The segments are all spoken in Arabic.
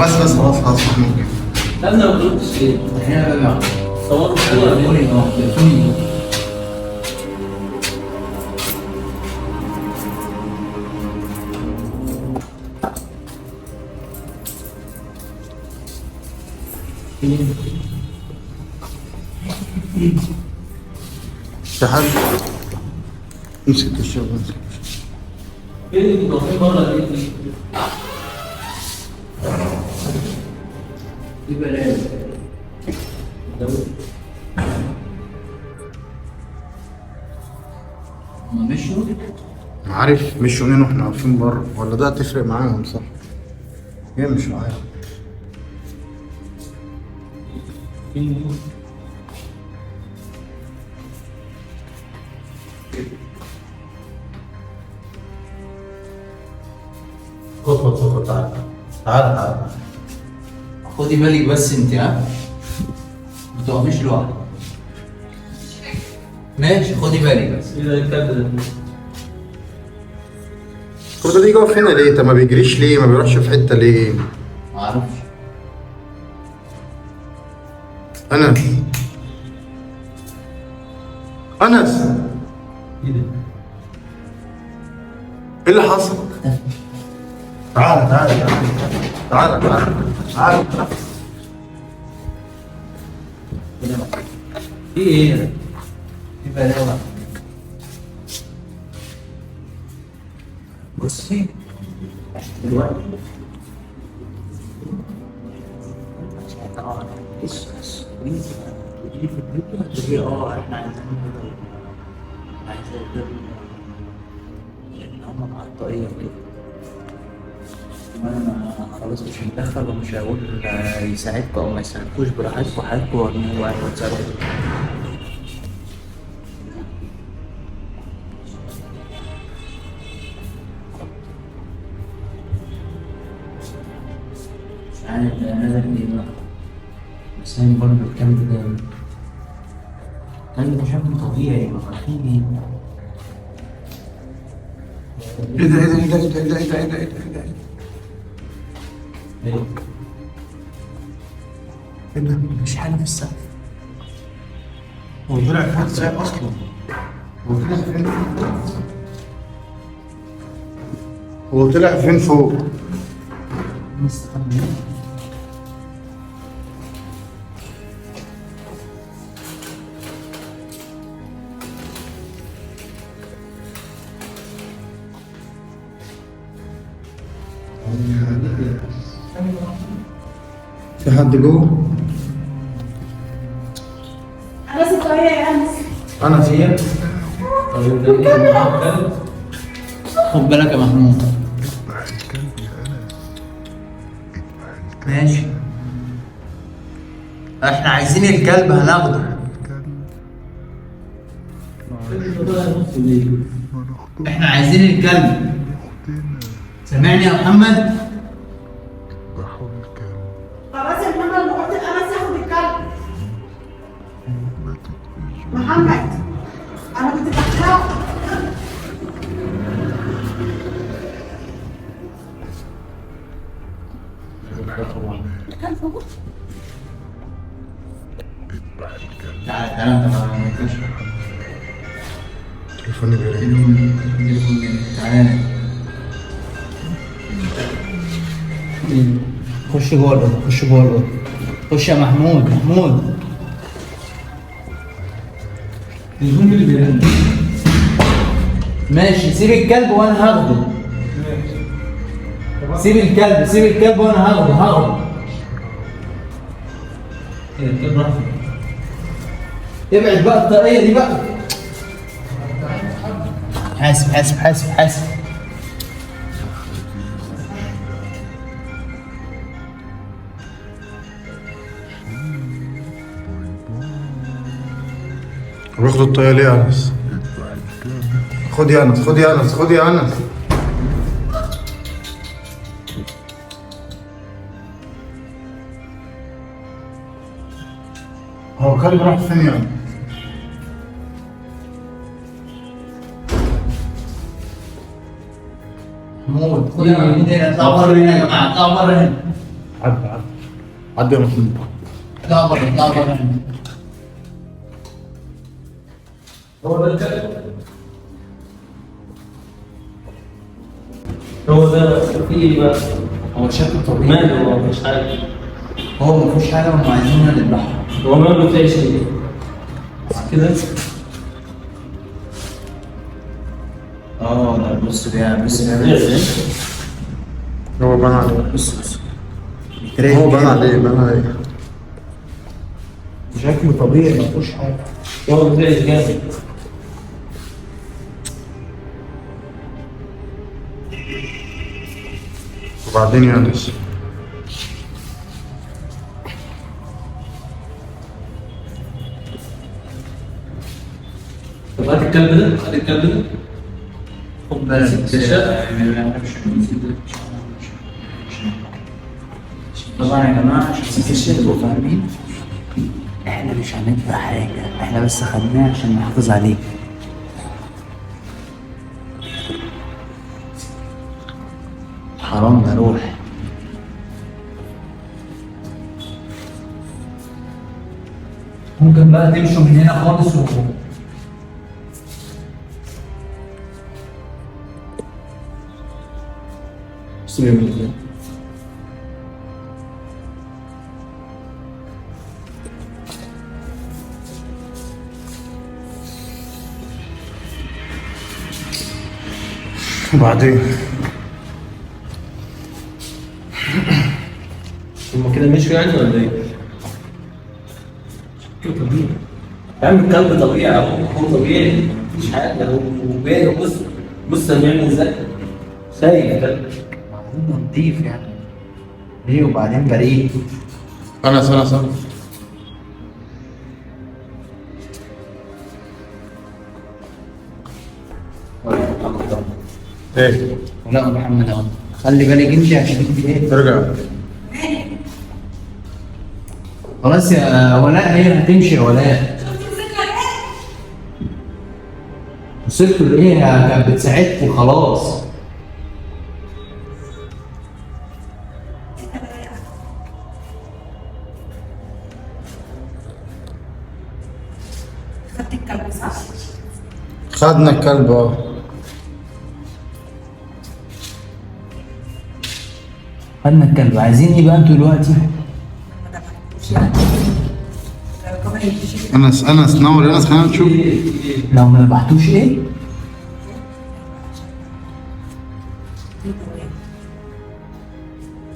بس خلاص محمود. لا انا ما قلتش ليه؟ هنا بقى صوروا صورة تليفوني تليفوني. تعال مسكت الشغل. فين اللي كنتوا واقفين بره دي؟ دي بلاش. هما مشوا؟ عارف مشوا منين واحنا واقفين بره، ولا ده هتفرق معاهم صح؟ هي مش معايا. خد تعال. خدي بالك بس انت، ها؟ ما تقفيش لوحدك. ماشي خدي بالك بس. ايه ده الكلب ده؟ هو ده يقف هنا ليه؟ طب ما بيجريش ليه؟ ما بيروحش في حته ليه؟ معرفش. انس ايه ده؟ ايه اللي حصل؟ تعال. في ايه ده؟ دي بلاوة. بصي دلوقتي بص تيجي في الفيديو هتقولي احنا عايزين لان هم مع الطاقية كده. وانا خلاص مش هندخل ومش هقول يساعدكم او ما يساعدكوش، براحتكم حالكم واتسابوا. مش عارف انا ليه بقى، بس هي برضه الكلب ده كلب شكله طبيعي ما فرحين ايه ده؟ ايه ده؟ مش حاجة في السقف. هو طلع فين ازاي اصلا؟ هو طلع فين فوق؟ مستقبل. في حد جوه؟ أنا صغيرة يا أنس. انا فين؟ طيب ده ايه معاه كلب؟ خد بالك يا محمود. ماشي. احنا عايزين الكلب هناخده. احنا عايزين الكلب. سامعني يا محمد؟ خلاص يا محمد، ما قلت أنس ياخد الكلب. محمد أنا كنت بحكي. تعالى انت ما تنساش. تليفوني بيرن. تعالى. خش جوه الأوضة. خش يا محمود. التليفون اللي بيرن. ماشي سيب الكلب وانا هاخده. سيب الكلب وانا هاخده. ايه الكلب راح فين؟ ابعد بقى الطاقية دي بقى. حاسب. باخد الطيارة ليه يا انس؟ خد يا انس. هو الكلب راح فين يعني؟ محمود خد يا محمود هنا. اطلعوا بره هنا يا جماعة، اطلعوا بره هنا. عدى عدى عدى يا محمود. اطلع بره اطلع بره. هو ده الكلب. هو ده في ايه بقى؟ هو شكله طبيعي. ماله هو مش عارف. هو ما فيهوش حاجه وهم عايزيننا نذبحه. هو ماله تلاقي شيء كده. اه لا بص بيعمل ازاي. هو بان عليه. بص هو بان عليه بان عليه. شكله طبيعي ما فيهوش حاجه. هو تلاقي جامد. وبعدين يا انس طب هات الكلب ده، هات الكلب ده. خد بالك طبعا يا جماعه عشان بس تبقوا فاهمين، احنا مش هندفع حاجه، احنا بس خدناه عشان نحافظ عليه. حرام ده روح. ممكن بقى تمشوا من هنا خالص وبعدين هما كده مشوا يعني ولا ايه؟ شكله طبيعي. يا عم الكلب طبيعي هو طبيعي مفيش حاجة. هو باين. بص انا بيعمل ازاي؟ سايق الكلب. وبعدين نضيف يعني ليه وبعدين بريء. انس ايه لا محمد اهو خلي بالك انت عشان انت ايه. ارجع. خلاص يا ولاء هي هتمشي يا ولاء. وصلتوا لايه؟ كانت بتساعدكم خلاص. خدت الكلب صح؟ خدنا الكلب اه. خدنا الكلب، عايزين ايه بقى انتوا دلوقتي؟ انس نور انس خلينا نشوف. لو ما ذبحتوش ايه؟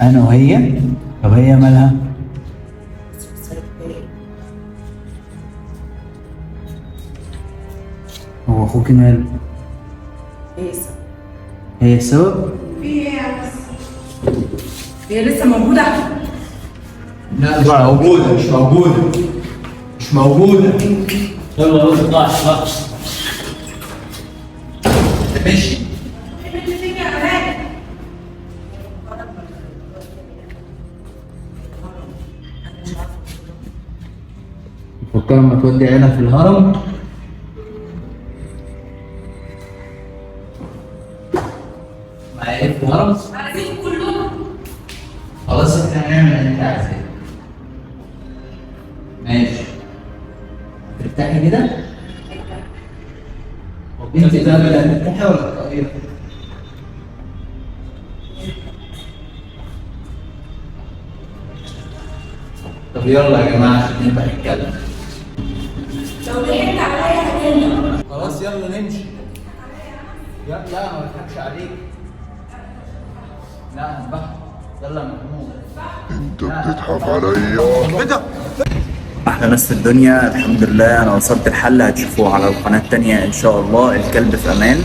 انا وهي. طب هي مالها؟ هو اخوك ماله؟ هي السبب؟ في ايه يا بس؟ هي لسه موجودة؟ لا مش موجودة مش موجودة مش موجودة. يلا اطلع اطلع. ماشي. فكر لما تودي عيلة في الهرم. معايا في الهرم؟ عارفين كلهم. خلاص احنا هنعمل اللي انت عايزاه. ماشي. ترتاحي كده؟ انت بقى اللي هترتاحي ولا الطريق؟ طب يلا يا جماعه عشان نبقى نتكلم. لو ضحكت عليا هتندم. خلاص يلا نمشي. لا ما بضحكش عليك. لا هنذبحه. يلا يا محمود. انت بتضحك عليا. احلى ناس في الدنيا، الحمد لله انا وصلت الحل. هتشوفوه على القناه التانية ان شاء الله. الكلب في امان،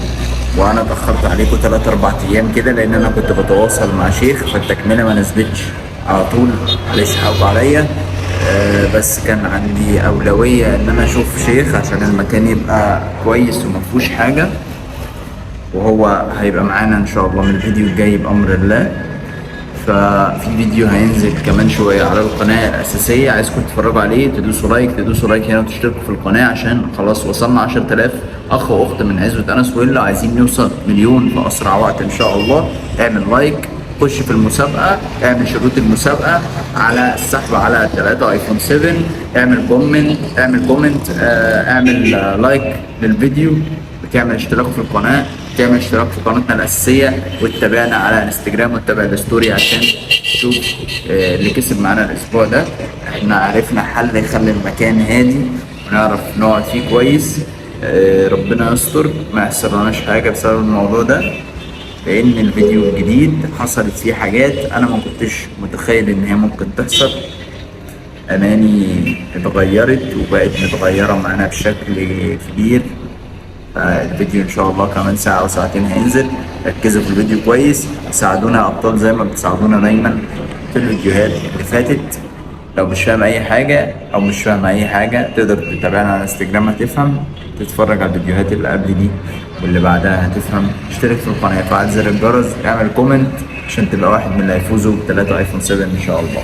وانا اتاخرت عليكم 3-4 ايام كده لان انا كنت بتواصل مع شيخ، فالتكمله ما نزلتش على طول، معلش حقوا عليا. بس كان عندي اولويه ان انا اشوف شيخ عشان المكان يبقى كويس وما فيهوش حاجه، وهو هيبقى معانا ان شاء الله من الفيديو الجاي بامر الله. ففي فيديو هينزل كمان شويه على القناه الاساسيه، عايزكم تتفرجوا عليه، تدوسوا لايك هنا وتشتركوا في القناه عشان خلاص وصلنا 10,000 اخ واخت من عزوة انس ويلا، عايزين نوصل مليون في اسرع وقت ان شاء الله. اعمل لايك، خش في المسابقة، اعمل شروط المسابقة على السحب على 3 ايفون 7. اعمل كومنت، اعمل لايك للفيديو، وتعمل اشتراك في القناة، تعمل اشتراك في قناتنا الأساسية، وتتابعنا على انستجرام وتتابع الستوري عشان تشوف اللي كسب معانا الأسبوع ده. احنا عرفنا حل يخلي المكان هادي ونعرف نقعد فيه كويس. ربنا يستر ما يحصلناش حاجة بسبب الموضوع ده، لأن الفيديو الجديد حصلت فيه حاجات أنا ما كنتش متخيل إن هي ممكن تحصل. أماني اتغيرت وبقت متغيرة معانا بشكل كبير. الفيديو ان شاء الله كمان ساعة او ساعتين هينزل. ركزوا في الفيديو كويس، ساعدونا يا ابطال زي ما بتساعدونا دايما في الفيديوهات اللي فاتت. لو مش فاهم اي حاجة او مش فاهم اي حاجة تقدر تتابعنا على انستجرام هتفهم، تتفرج على الفيديوهات اللي قبل دي واللي بعدها هتفهم. اشترك في القناة، فعل زر الجرس، اعمل كومنت عشان تبقى واحد من اللي هيفوزوا ب3 ايفون 7 ان شاء الله.